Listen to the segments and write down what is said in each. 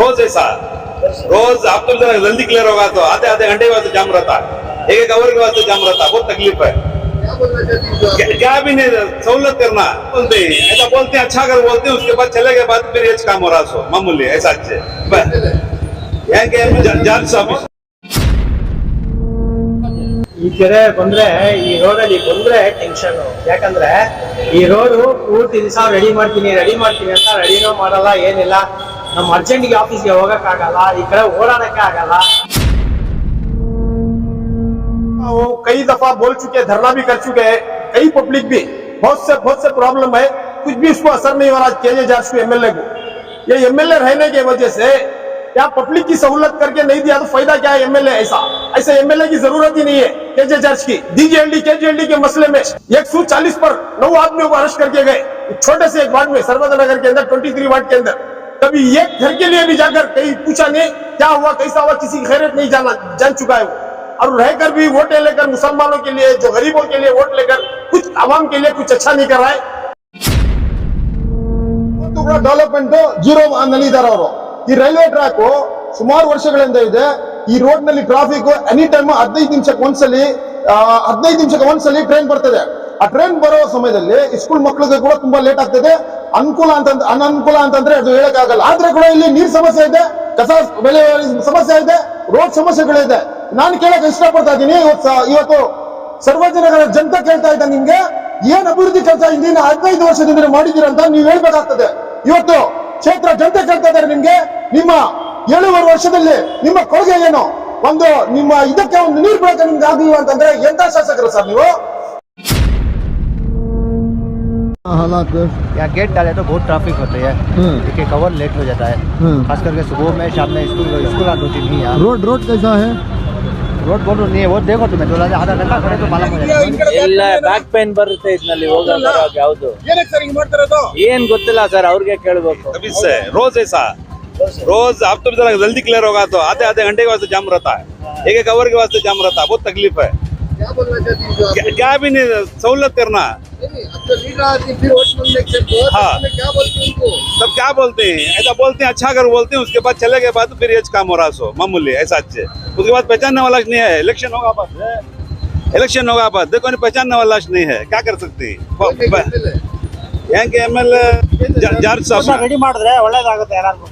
रोज ऐसा रोज आप तो जरा जल्दी क्लियर होगा तो आधे आधे घंटे के बाद जाम रहता है, एक आवर के बाद जाम रहता है, बहुत तकलीफ है। क्या भी नहीं सहूलत करना बोलते हैं, ऐसा बोलते हैं, अच्छा अगर बोलते हैं उसके बाद चले गए बाद फिर ये काम हो रहा सो मामूली ऐसा अच्छे ಜಾರ್ಜ್ ಆಫೀಸ್ ಈ ಕೆರೆ ಬಂದ್ರೆ ಈ ರೋಡ್ ಅಲ್ಲಿ ಬಂದ್ರೆ ಟೆನ್ಷನ್. ಯಾಕಂದ್ರೆ ಈ ರೋಡ್ ಪೂರ್ತಿ ದಿವಸ ರೆಡಿ ಮಾಡ್ತೀನಿ ಅಂತ ರೆಡಿನೂ ಮಾಡಲ್ಲ, ಏನಿಲ್ಲ. ನಮ್ಮ ಅರ್ಜೆಂಟ್ಗೆ ಆಫೀಸ್ಗೆ ಹೋಗಕ್ ಆಗಲ್ಲ, ಈ ಕಡೆ ಓಡಾಡಕ್ಕೆ ಆಗಲ್ಲ. वो कई दफा बोल चुके हैं, धरना भी कर चुके हैं, कई पब्लिक भी बहुत से प्रॉब्लम है, कुछ भी उसको असर नहीं हो रहा केजे जार्ज को एमएलए को। ये एमएलए रहने की वजह से क्या पब्लिक की सहूलत करके नहीं दिया तो फायदा क्या है एमएलए? ऐसे एमएलए की जरूरत ही नहीं है केजे जार्ज की। डीजेएलडी केजेएलडी के मसले में 140 पर 9 आदमियों को अरेस्ट करके गए, छोटे से एक वार्ड में सर्वदा नगर के अंदर 23 वार्ड के अंदर। कभी एक घर के लिए भी जाकर कहीं पूछा नहीं क्या हुआ कैसा हुआ, किसी की खैरियत नहीं जान चुका है वो। और रहकर भी वोट लेकर मुसलमानों के लिए, जो गरीबों के लिए वोट लेकर कुछ आवाम के लिए कुछ अच्छा नहीं कर रहा है। ಡೆವಲಪ್ಮೆಂಟ್ ಜೀರೋ ನಲ್ಲಿದ್ದಾರೆ ಅವರು। ಈ ರೈಲ್ವೆ ಟ್ರ್ಯಾಕ್ ಸುಮಾರು ವರ್ಷಗಳಿಂದ ಇದೆ, ಈ ರೋಡ್ ನಲ್ಲಿ ಟ್ರಾಫಿಕ್ ಎನಿ ಟೈಮ್ 15 ನಿಮಿಷಕ್ಕೆ ಒಂದ್ಸಲಿ ಟ್ರೈನ್ ಬರ್ತದೆ। ಆ ಟ್ರೈನ್ ಬರೋ ಸಮಯದಲ್ಲಿ ಸ್ಕೂಲ್ ಮಕ್ಕಳಿಗೆ ಕೂಡ ತುಂಬಾ ಲೇಟ್ ಆಗ್ತದೆ, ಅನನುಕೂಲ ಅಂತಂದ್ರೆ ಅದು ಹೇಳಕ್ಕಾಗಲ್ಲ। ಆದ್ರೆ ಕೂಡ ಇಲ್ಲಿ ನೀರ್ ಸಮಸ್ಯೆ ಇದೆ, ಕಸ ಬೆಳೆ ಸಮಸ್ಯೆ ಇದೆ, ರೋಡ್ ಸಮಸ್ಯೆಗಳಿದೆ। ನಾನು ಕೇಳಕ್ ಇಷ್ಟಪಡ್ತಾ ಇದ್ದೀನಿ, ಇವತ್ತು ಸರ್ವಜನಗಳ ಜನತೆ ಕೇಳ್ತಾ ಇದ್ದ, ನಿಮ್ಗೆ ಏನ್ ಅಭಿವೃದ್ಧಿ ಕೆಲಸ ಇಂದಿನ 15 ವರ್ಷದಿಂದ ಮಾಡಿದ್ದೀರ ಅಂತ ನೀವು ಹೇಳ್ಬೇಕಾಗ್ತದೆ। ಇವತ್ತು ಕ್ಷೇತ್ರ ಜನತೆ ಕೇಳ್ತಾ ಇದ್ದಾರೆ, ನಿಮ್ಗೆ ನಿಮ್ಮ 7 ವರ್ಷದಲ್ಲಿ ನಿಮ್ಮ ಕೊಡುಗೆ ಏನು, ಒಂದು ನಿಮ್ಮ ಇದಕ್ಕೆ ಒಂದು ನೀರು ಬೆಳಕ ನಿಮ್ಗೆ ಆಗಿಲ್ಲ ಅಂತಂದ್ರೆ ಎಂತ ಶಾಸಕರು ಸರ್ ನೀವು? हालात यहाँ गेट डाले तो बहुत ट्रैफिक होती है, देखिए कवर लेट हो जाता है, खास करके सुबह में, शाम में स्कूल आती नहीं है। रोड कैसा है? रोड बहुत नहीं है, वो देखो तुम्हें थोड़ा आधा घंटा खड़े तो मालूम हो जाएगा। ಇಲ್ಲ ಬ್ಯಾಕ್ ಪೇನ್ ಬರುತ್ತೆ ಇದ್ನಲ್ಲಿ ಹೋಗಲ್ಲ ಯಾವುದು ಏನಕ್ಕೆ ಸರ್ ಹಿಂಗ್ ಮಾಡ್ತಾರೆ ಅದು? ಏನ್ ಗೊತ್ತಿಲ್ಲ ಸರ್, ಅವ್ರಿಗೆ ಕೇಳ್ಬೇಕು। अभी से रोज ऐसा रोज आप तो जरा जल्दी क्लियर होगा तो आधे आधे घंटे के वास्ते जाम रहता है, एक आवर के वास्ते जाम रहता है, बहुत तकलीफ है। क्या बोलना चाहती हैं? क्या भी नहीं सहूलत करना। तो लीडर आती फिर वोट मांगने के बाद हाँ। क्या बोलते हैं उनको? तब क्या बोलते हैं, ऐसा बोलते हैं, अच्छा अगर बोलते हैं उसके बाद चले गए बाद फिर ये काम हो रहा सो मामूली ऐसा अच्छे। उसके बाद पहचानने वाला नहीं है, इलेक्शन होगा बाद देखो नहीं पहचानने वाला नहीं है, क्या कर सकते हैं। यहाँ के एमएलए ಜಾರ್ಜ್ ಸಾಬ್ ರೆಡಿ ಮಾಡಿದ್ರೆ ಒಳ್ಳೇದಾಗುತ್ತೆ ಎಲ್ಲಾರ್ಗು।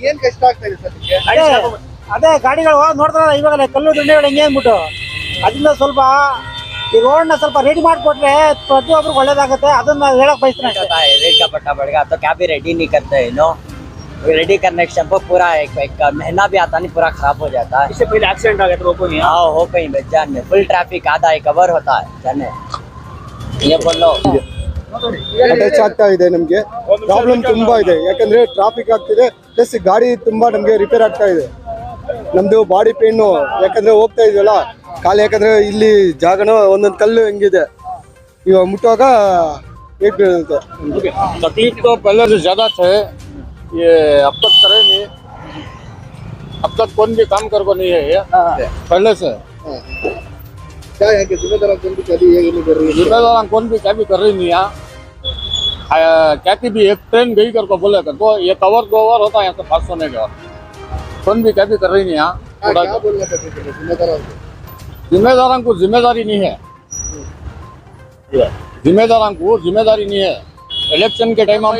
ಏನ್ ಕಷ್ಟ ಆಗ್ತಾ ಇದೆ ಸರ್ ನಿಮ್ಗೆ? ಅದೇ ಗಾಡಿಗಳು ನೋಡ್ತಾರಲ್ಲ ಇವಾಗಲೇ ಕಲ್ಲು ದುಂಡೆಗಳು ಹೆಂಗೆ ಅಂದ್ಬಿಟ್ಟು, ಅದರಿಂದ ಸ್ವಲ್ಪ ಈ ರೋಡ್ನ ಸ್ವಲ್ಪ ರೆಡಿ ಮಾಡಿಕೊಟ್ರೆ ಪ್ರತಿಯೊಬ್ಬರು ಒಳ್ಳೇದಾಗುತ್ತೆ, ಅದನ್ನ ಹೇಳಕ್ ಬಯಸ್ತೀನಿ। रेट का पट्टा बढ़ेगा तो क्या भी रेडी नहीं करते है नो, रेडी करने के टाइम पूरा एक महीना भी आता नहीं, पूरा खराब हो जाता है। इससे पहले एक्सीडेंट आ गया तो रोको नहीं। हाँ हो कहीं जान में फुल ट्रैफिक आधा एक कवर होता है जाने ये बोलो। ಅಟ್ಯಾಚ್ ಆಗ್ತಾ ಇದೆ, ನಮ್ಗೆ ಪ್ರಾಬ್ಲಮ್ ತುಂಬಾ ಇದೆ, ಯಾಕಂದ್ರೆ ಟ್ರಾಫಿಕ್ ಆಗ್ತಿದೆ, ಪ್ಲಸ್ ಗಾಡಿ ತುಂಬಾ ನಮ್ಗೆ ರಿಪೇರ್ ಆಗ್ತಾ ಇದೆ, ನಮ್ದು ಬಾಡಿ ಪೇನ್ ಯಾಕಂದ್ರೆ ಹೋಗ್ತಾ ಇದೆಯಲ್ಲ ಕಾಲು, ಯಾಕಂದ್ರೆ ಇಲ್ಲಿ ಜಾಗನೂ ಒಂದೊಂದು ಕಲ್ಲು ಹೆಂಗಿದೆ, ಇವಾಗ ಮುಟ್ಟುವಾಗ ಏಟ್ ಬೀಳುತ್ತೆ। तकलीफ तो पहले से ज्यादा थे, ये अब तक करे नहीं, अब तक कौन भी काम कर को नहीं है ये पहले से। क्या है कि जिम्मेदार कौन भी चली है नहीं कर रही है? जिम्मेदार कौन भी क्या भी कर रही नहीं है, क्या की भी एक ट्रेन गई कर को बोले कर तो ये कवर 2 ओवर होता है यहाँ से पास होने का, कौन भी क्या भी कर रही नहीं है। क्या बोलना चाहते हैं जिम्मेदारों को जिम्मेदारी नहीं है, जिम्मेदारों को जिम्मेदारी नहीं है। इलेक्शन के टाइम हम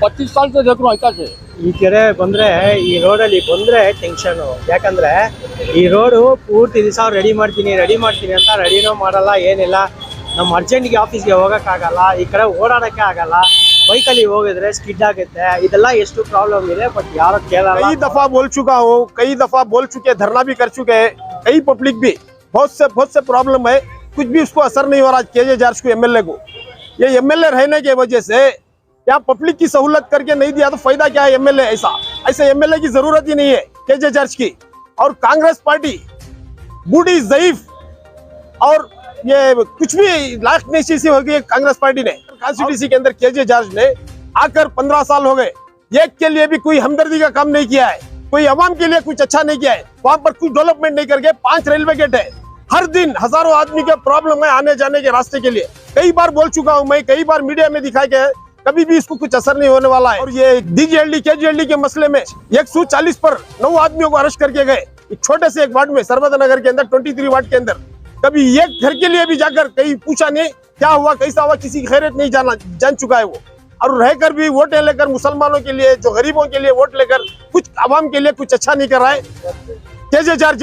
25 साल से देख रहा हूँ ऐसा से। ಈ ಕೆರೆ ಬಂದ್ರೆ ಈ ರೋಡ್ ಅಲ್ಲಿ ಬಂದ್ರೆ ಟೆನ್ಷನ್. ಯಾಕಂದ್ರೆ ಈ ರೋಡ್ ಪೂರ್ತಿ ದಿವಸ ರೆಡಿ ಮಾಡ್ತೀನಿ ಅಂತ ರೆಡಿನೂ ಮಾಡಲ್ಲ, ಏನಿಲ್ಲ. ನಮ್ಮ ಅರ್ಜೆಂಟ್ಗೆ ಆಫೀಸ್ಗೆ ಹೋಗಕ್ ಆಗಲ್ಲ, ಈ ಕಡೆ ಓಡಾಡಕ್ಕೆ ಆಗಲ್ಲ, ಬೈಕಲ್ಲಿ ಹೋಗಿದ್ರೆ ಸ್ಕಿಡ್ ಆಗುತ್ತೆ, ಇದೆಲ್ಲ ಎಷ್ಟು ಪ್ರಾಬ್ಲಮ್ ಇದೆ, ಬಟ್ ಯಾರು ಕೇಳಲ್ಲ। कई दफा बोल चुका हूँ, कई दफा बोल चुके हैं, धरना भी कर चुके हैं, कई पब्लिक भी बहुत से प्रॉब्लम है, कुछ भी उसको असर नहीं हो रहा केजे जार्ज को एमएलए को। ये एमएलए रहने की वजह से क्या पब्लिक की सहूलत करके नहीं दिया तो फायदा क्या है एमएलए? ऐसे एमएलए की जरूरत ही नहीं है केजे जार्ज की। और कांग्रेस पार्टी बूढ़ी ज़ईफ और ये कुछ भी लाख नहीं सी होगी कांग्रेस पार्टी ने। कॉन्स्टिट्यूंसी के अंदर केजे जार्ज ने आकर 15 साल हो गए, एक के लिए भी कोई हमदर्दी का काम नहीं किया है, कोई अवाम के लिए कुछ अच्छा नहीं किया है। वहां पर कुछ डेवलपमेंट नहीं करके 5 रेलवे गेट है, हर दिन हजारों आदमी के प्रॉब्लम है आने जाने के रास्ते के लिए। कई बार बोल चुका हूं मैं, कई बार मीडिया में दिखाया गया है, कभी भी इसको कुछ असर नहीं होने वाला है। और ये DGLD KGLD के मसले में 140 पर 9 आदमियों को अरेस्ट करके गए, एक छोटे से एक वार्ड में, सर्वदा नगर के अंदर 23 वार्ड के अंदर। कभी एक घर के लिए भी जाकर कहीं पूछा नहीं क्या हुआ कैसा हुआ, किसी की खैरियत नहीं जान चुका है वो। और रहकर भी वोटें लेकर मुसलमानों के लिए, जो गरीबों के लिए वोट लेकर कुछ आवाम के लिए कुछ अच्छा नहीं कर रहा है। KJ जॉर्ज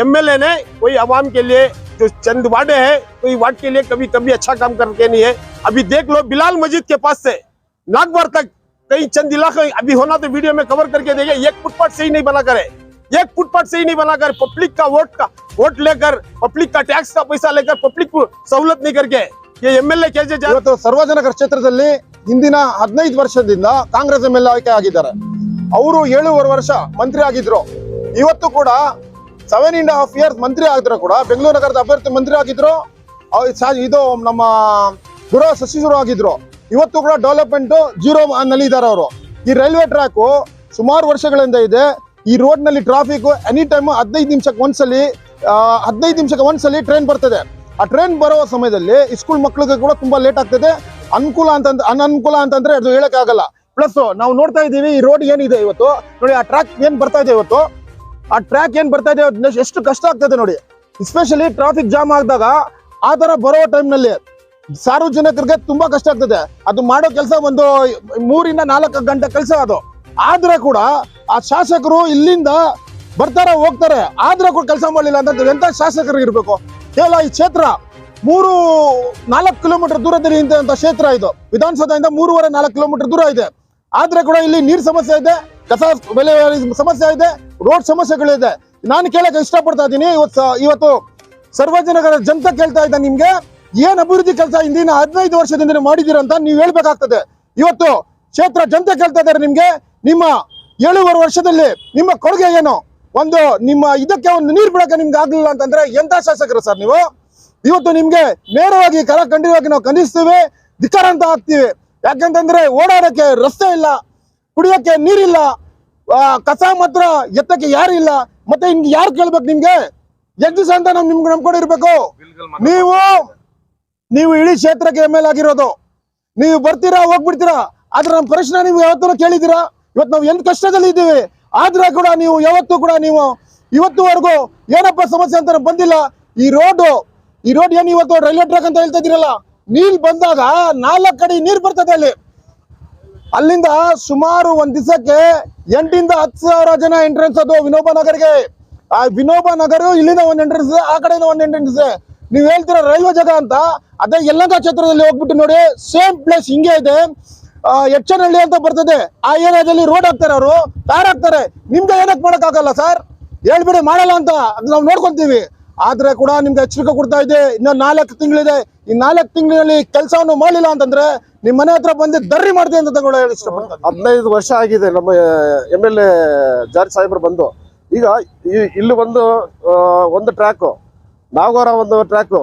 MLA ने कोई आवाम के लिए जो चंद वार्डे हैं, कोई वार्ड के लिए कभी कभी अच्छा काम करके नहीं है। अभी देख लो बिलाल मस्जिद के पास से नागवार तक कई चंद इलाके, अभी होना तो वीडियो में कवर करके देंगे, एक फुटपाथ सही नहीं बनाकर है, एक फुटपाथ सही नहीं बनाकर पब्लिक का वोट लेकर, पब्लिक का टैक्स का पैसा लेकर, पब्लिक को सहूलत नहीं करके ये MLA KJ जॉर्ज ಇವತ್ತು ಸರ್ವಜನಕರ ಕ್ಷೇತ್ರದಲ್ಲಿ ಹಿಂದಿನ 15 ವರ್ಷದಿಂದ ಕಾಂಗ್ರೆಸ್ MLA ಆಯ್ಕೆ ಆಗಿದ್ದಾರೆ. ಅವರು 7.5 ವರ್ಷ ಮಂತ್ರಿ ಆಗಿದ್ರು. ಇವತ್ತು ಕೂಡ 7.5 years ಮಂತ್ರಿ ಆಗಿದ್ರು ಕೂಡ ಬೆಂಗಳೂರು ನಗರದ ಅಭ್ಯರ್ಥಿ ಮಂತ್ರಿ ಆಗಿದ್ರು. ಇದು ನಮ್ಮ ಗೃಹ ಸಚಿವರು ಆಗಿದ್ರು. ಇವತ್ತು ಕೂಡ ಡೆವಲಪ್ಮೆಂಟ್ ಜೀರೋ ನಲ್ಲಿ ಇದ್ದಾರೆ ಅವರು. ಈ ರೈಲ್ವೆ ಟ್ರ್ಯಾಕ್ ಸುಮಾರು ವರ್ಷಗಳಿಂದ ಇದೆ. ಈ ರೋಡ್ ನಲ್ಲಿ ಟ್ರಾಫಿಕ್ ಎನಿ ಟೈಮ್ 15 ನಿಮಿಷಕ್ಕೆ ಒಂದ್ಸಲಿ ಟ್ರೈನ್ ಬರ್ತದೆ. ಆ ಟ್ರೈನ್ ಬರೋ ಸಮಯದಲ್ಲಿ ಸ್ಕೂಲ್ ಮಕ್ಕಳಿಗೆ ಕೂಡ ತುಂಬಾ ಲೇಟ್ ಆಗ್ತದೆ. ಅನನುಕೂಲ ಅಂತಂದ್ರೆ ಅದು ಹೇಳಕ್ ಆಗಲ್ಲ. ಪ್ಲಸ್ ನಾವು ನೋಡ್ತಾ ಇದೀವಿ ಈ ರೋಡ್ ಏನಿದೆ ಇವತ್ತು ನೋಡಿ, ಆ ಟ್ರ್ಯಾಕ್ ಏನ್ ಬರ್ತಾ ಇದೆ ಇವತ್ತು, ಆ ಟ್ರ್ಯಾಕ್ ಏನ್ ಬರ್ತಾ ಇದೆ ಎಷ್ಟು ಕಷ್ಟ ಆಗ್ತದೆ ನೋಡಿ. ಎಸ್ಪೆಷಲಿ ಟ್ರಾಫಿಕ್ ಜಾಮ್ ಆದಾಗ ಆ ತರ ಬರೋ ಟೈಮ್ ನಲ್ಲಿ ಸಾರ್ವಜನಿಕರಿಗೆ ತುಂಬಾ ಕಷ್ಟ ಆಗ್ತದೆ. ಅದು ಮಾಡೋ ಕೆಲಸ ಒಂದು 3 ಇಂದ 4 ಗಂಟೆ ಕೆಲಸ ಅದು. ಆದ್ರೆ ಕೂಡ ಆ ಶಾಸಕರು ಇಲ್ಲಿಂದ ಬರ್ತಾರೆ ಹೋಗ್ತಾರೆ, ಆದ್ರೆ ಕೂಡ ಕೆಲಸ ಮಾಡಲಿಲ್ಲ ಅಂತ ಎಂತ ಶಾಸಕರು ಇರ್ಬೇಕು? ಕೇವಲ ಈ ಕ್ಷೇತ್ರ 3-4 ಕಿಲೋಮೀಟರ್ ದೂರದಲ್ಲಿ ಇದ್ದಂತ ಕ್ಷೇತ್ರ ಇದು. ವಿಧಾನಸೌಧದಿಂದ 3.5-4 ಕಿಲೋಮೀಟರ್ ದೂರ ಇದೆ. ಆದ್ರೆ ಕೂಡ ಇಲ್ಲಿ ನೀರ್ ಸಮಸ್ಯೆ ಇದೆ, ಕಸ ವಿಲೇವಾರಿ ಸಮಸ್ಯೆ ಇದೆ, ರೋಡ್ ಸಮಸ್ಯೆಗಳಿದೆ. ನಾನು ಕೇಳಕ್ಕೆ ಇಷ್ಟಪಡ್ತಾ ಇದ್ದೀನಿ. ಇವತ್ತು ಸರ್ವಜನಗಳ ಜನತೆ ಕೇಳ್ತಾ ಇದ್ದ, ನಿಮ್ಗೆ ಏನ್ ಅಭಿವೃದ್ಧಿ ಕೆಲಸ ಹಿಂದಿನ 15 ವರ್ಷದಿಂದ ಮಾಡಿದಿರಂತ ನೀವು ಹೇಳ್ಬೇಕಾಗ್ತದೆ. ಇವತ್ತು ಕ್ಷೇತ್ರ ಜನತೆ ಕೇಳ್ತಾ ಇದ್ದಾರೆ, ನಿಮ್ಗೆ ನಿಮ್ಮ 7.5 ವರ್ಷದಲ್ಲಿ ನಿಮ್ಮ ಕೊಡುಗೆ ಏನು? ನಿಮ್ಮ ಇದಕ್ಕೆ ಒಂದು ನೀರು ಬಿಡಕ್ಕೆ ನಿಮ್ಗೆ ಆಗ್ಲಿಲ್ಲ ಅಂತಂದ್ರೆ ಎಂತ ಶಾಸಕರು ಸರ್ ನೀವು? ಇವತ್ತು ನಿಮ್ಗೆ ನೇರವಾಗಿ ಖಂಡಿತವಾಗಿ ನಾವು ಖಂಡಿಸ್ತೀವಿ, ಧಿಕ್ಕಾರ ಅಂತ ಹಾಕ್ತೀವಿ. ಯಾಕಂತಂದ್ರೆ ಓಡಾಡಕ್ಕೆ ರಸ್ತೆ ಇಲ್ಲ, ಕುಡಿಯಕ್ಕೆ ನೀರಿಲ್ಲ, ಕಸ ಮಾತ್ರ ಎತ್ತಕ್ಕೆ ಯಾರು ಇಲ್ಲ. ಮತ್ತೆ ಹಿಂಗೆ ಯಾರು ಕೇಳ್ಬೇಕು ನಿಮ್ಗೆ? ಎಷ್ಟು ದಿವಸ ಅಂತ ನಿಮ್ಗೆ ನಂಬ್ಕೊಂಡಿರ್ಬೇಕು? ನೀವು ಇಡೀ ಕ್ಷೇತ್ರಕ್ಕೆ MLA ಆಗಿರೋದು, ನೀವು ಬರ್ತೀರಾ ಹೋಗ್ಬಿಡ್ತೀರಾ. ಆದ್ರೆ ನಮ್ಮ ಪ್ರಶ್ನೆ ನೀವು ಯಾವತ್ತೂ ಕೇಳಿದ್ದೀರಾ? ಇವತ್ತು ನಾವು ಎಂತ ಕಷ್ಟದಲ್ಲಿ ಇದ್ದೀವಿ, ಆದ್ರೆ ಕೂಡ ನೀವು ಯಾವತ್ತೂ ಕೂಡ ನೀವು ಇವತ್ತುವರೆಗೂ ಏನಪ್ಪ ಸಮಸ್ಯೆ ಅಂತ ಬಂದಿಲ್ಲ. ಈ ರೋಡ್ ಏನು ಇವತ್ತು ರೈಲ್ವೆ ಟ್ರ್ಯಾಕ್ ಅಂತ ಹೇಳ್ತಾ ಇದೀರಲ್ಲ, ನೀರ್ ಬಂದಾಗ 4 ಕಡೆ ನೀರ್ ಬರ್ತದೆ ಅಲ್ಲಿ. ಅಲ್ಲಿಂದ ಸುಮಾರು ಒಂದ್ ದಿವಸಕ್ಕೆ 8 ಇಂದ 10 ಸಾವಿರ ಜನ ಎಂಟ್ರೆನ್ಸ್ ಅದು ವಿನೋಬ ನಗರ್ಗೆ. ಆ ವಿನೋಬ ನಗರ ಇಲ್ಲಿಂದ ಒಂದ್ ಎಂಟ್ರೆನ್ಸ್ ಇದೆ, ಆ ಕಡೆಯಿಂದ ಒಂದ್ ಎಂಟ್ರೆನ್ಸ್ ಇದೆ. ನೀವ್ ಹೇಳ್ತೀರಾ ರೈಲ್ವೆ ಜಾಗ ಅಂತ, ಅದೇ ಯಲಹಂಕ ಕ್ಷೇತ್ರದಲ್ಲಿ ಹೋಗ್ಬಿಟ್ಟು ನೋಡಿ, ಸೇಮ್ ಪ್ಲೇಸ್ ಹಿಂಗೆ ಇದೆ. ಎಚ್ಚನಹಳ್ಳಿ ಅಂತ ಬರ್ತದೆ, ಆ ಏರಿಯಾದಲ್ಲಿ ರೋಡ್ ಹಾಕ್ತಾರೆ, ಅವರು ತಾರ್ ಹಾಕ್ತಾರೆ. ನಿಮ್ಗೆ ಏನಕ್ಕೆ ಮಾಡಕ್ ಆಗಲ್ಲ ಸರ್? ಹೇಳ್ಬಿಡಿ ಮಾಡಲ್ಲ ಅಂತ, ಅದು ನಾವು ನೋಡ್ಕೊಂತೀವಿ. ಆದ್ರೆ ಕೂಡ ನಿಮ್ಗೆ ಎಚ್ಚರಿಕೆ ಕೊಡ್ತಾ ಇದೆ, ಇನ್ನು 4 ತಿಂಗಳಿದೆ. ಈ 4 ತಿಂಗಳಲ್ಲಿ ಕೆಲಸವನ್ನು ಮಾಡಲಿಲ್ಲ ಅಂತಂದ್ರೆ ನಿಮ್ ಮನೆ ಹತ್ರ ಬಂದು ದರ್ರಿ ಮಾಡ್ತೀವಿ ಅಂತ ಹೇಳಿ ಇಷ್ಟಪಡ್ತಾರೆ. 15 ವರ್ಷ ಆಗಿದೆ ನಮ್ಮ MLA ಜಾರ್ಜ್ ಸಾಹೇಬ್ರು ಬಂದು. ಈಗ ಇಲ್ಲಿ ಒಂದು ಟ್ರ್ಯಾಕ್, ನಾಗವಾರ ಒಂದು ಟ್ರ್ಯಾಕ್,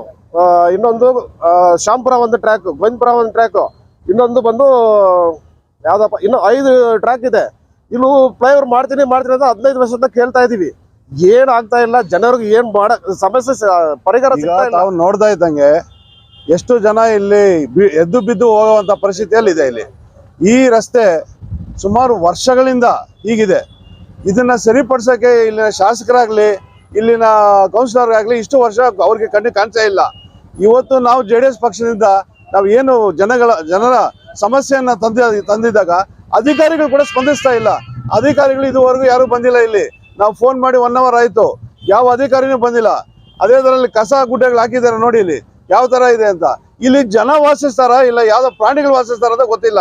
ಇನ್ನೊಂದು ಶಾಂಪುರ ಒಂದು ಟ್ರ್ಯಾಕ್, ಗೋವಿಂದಪುರ ಒಂದು ಟ್ರ್ಯಾಕ್, ಇನ್ನೊಂದು ಬಂದು ಯಾವ್ದಪ್ಪ, ಇನ್ನು 5 ಟ್ರ್ಯಾಕ್ ಇದೆ. ಇನ್ನು ಫ್ಲೈಓವರ್ ಮಾಡ್ತೀನಿ ಅಂತ 15 ವರ್ಷದಿಂದ ಕೇಳ್ತಾ ಇದೀವಿ, ಏನ್ ಆಗ್ತಾ ಇಲ್ಲ. ಜನರಿಗೆ ಏನ್ ಸಮಸ್ಯೆ ಪರಿಹಾರ ನಾವು ನೋಡ್ತಾ ಇದ್ದಂಗೆ ಎಷ್ಟು ಜನ ಇಲ್ಲಿ ಎದ್ದು ಬಿದ್ದು ಹೋಗುವಂತ ಪರಿಸ್ಥಿತಿಯಲ್ಲಿ ಇದೆ. ಇಲ್ಲಿ ಈ ರಸ್ತೆ ಸುಮಾರು ವರ್ಷಗಳಿಂದ ಹೀಗಿದೆ. ಇದನ್ನ ಸರಿಪಡಿಸಕ್ಕೆ ಇಲ್ಲಿನ ಶಾಸಕರಾಗ್ಲಿ ಇಲ್ಲಿನ ಕೌನ್ಸಿಲರ್ ಆಗ್ಲಿ ಇಷ್ಟು ವರ್ಷ ಅವ್ರಿಗೆ ಕಾಣ್ತಾ ಇಲ್ಲ. ಇವತ್ತು ನಾವು JDS ಪಕ್ಷದಿಂದ ನಾವು ಏನು ಜನರ ಸಮಸ್ಯೆಯನ್ನ ತಂದಿದ್ದಾಗ ಅಧಿಕಾರಿಗಳು ಕೂಡ ಸ್ಪಂದಿಸ್ತಾ ಇಲ್ಲ. ಅಧಿಕಾರಿಗಳು ಇದುವರೆಗೂ ಯಾರು ಬಂದಿಲ್ಲ. ಇಲ್ಲಿ ನಾವು ಫೋನ್ ಮಾಡಿ 1 hour ಆಯ್ತು, ಯಾವ ಅಧಿಕಾರಿನೂ ಬಂದಿಲ್ಲ. ಅದೇ ತರಲ್ಲಿ ಕಸ ಗುಡ್ಡೆಗಳು ಹಾಕಿದ್ದಾರೆ ನೋಡಿ, ಇಲ್ಲಿ ಯಾವ ತರ ಇದೆ ಅಂತ. ಇಲ್ಲಿ ಜನ ವಾಸಿಸ್ತಾರ ಇಲ್ಲ ಯಾವ್ದೋ ಪ್ರಾಣಿಗಳು ವಾಸಿಸ್ತಾರ ಅಂತ ಗೊತ್ತಿಲ್ಲ.